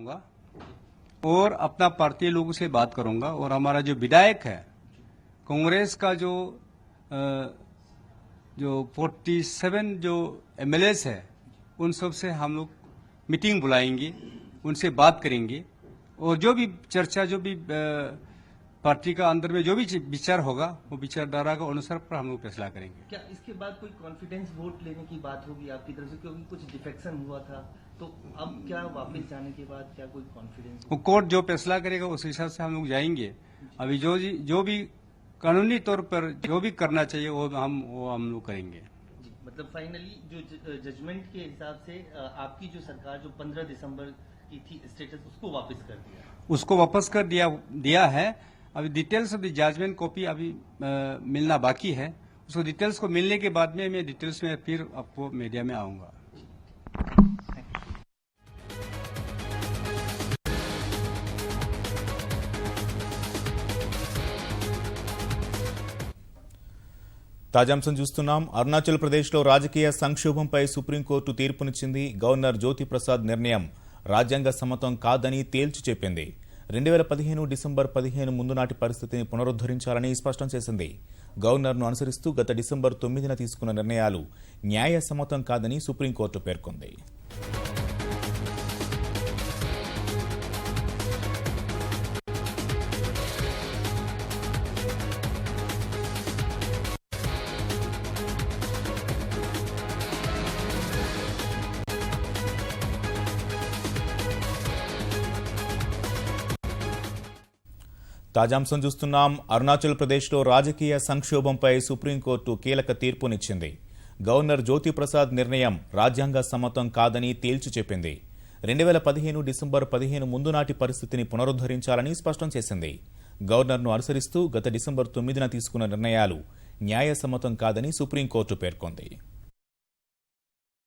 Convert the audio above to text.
आऊंगा और अपना पार्टी लोगों से बात करूंगा और हमारा जो विधायक है कांग्रेस का जो 47 जो एमएलएस है उन सब से हम लोग मीटिंग बुलाएंगे, उनसे बात करेंगे और जो भी चर्चा जो भी पार्टी का अंदर में जो भी विचार होगा वो विचारधारा के अनुसार पर हम लोग फैसला करेंगे। क्या इसके बाद कोई कॉन्फिडेंस वोट लेने की बात होगी आपकी तरफ से, क्योंकि कुछ डिफेक्शन हुआ था, तो अब क्या वापस जाने के बाद क्या कोई कॉन्फिडेंस? वो कोर्ट जो फैसला करेगा उस हिसाब से हम लोग जाएंगे। अभी जो भी कानूनी तौर पर जो भी करना चाहिए वो हम लोग करेंगे। मतलब फाइनली जो जजमेंट के हिसाब से आपकी जो सरकार जो 15 दिसंबर की थी स्टेटस उसको वापस कर दिया, उसको वापस कर दिया है। अभी details of the judgement copy अभी मिलना बाकी है। उसको डिटेल्स को मिलने के बाद में मैं डिटेल्स में फिर आपको मीडिया में आऊंगा। తాజాంశం చూస్తున్నాం. అరుణాచల్ ప్రదేశ్లో రాజకీయ సంక్షోభంపై సుప్రీంకోర్టు తీర్పునిచ్చింది. గవర్నర్ జ్యోతిప్రసాద్ నిర్ణయం రాజ్యాంగ సమ్మతం కాదని తేల్చి చెప్పింది. 2015 డిసెంబర్ 15 ముందు నాటి పరిస్థితిని పునరుద్దరించాలని స్పష్టం చేసింది. గవర్నర్ను అనుసరిస్తూ గత డిసెంబర్ 9న తీసుకున్న నిర్ణయాలు న్యాయ సమ్మతం కాదని సుప్రీంకోర్టు పేర్కొంది. తాజాంశం చూస్తున్నాం. అరుణాచల్ ప్రదేశ్లో రాజకీయ సంక్షోభంపై సుప్రీంకోర్టు కీలక తీర్పునిచ్చింది. గవర్నర్ జ్యోతిప్రసాద్ నిర్ణయం రాజ్యాంగ సమ్మతం కాదని తేల్చి చెప్పింది. 2015 డిసెంబర్ 15 ముందు నాటి పరిస్థితిని పునరుద్దరించాలని స్పష్టం చేసింది. గవర్నర్ను అనుసరిస్తూ గత డిసెంబర్ 9న తీసుకున్న నిర్ణయాలు న్యాయ సమ్మతం కాదని సుప్రీంకోర్టు పేర్కొంది.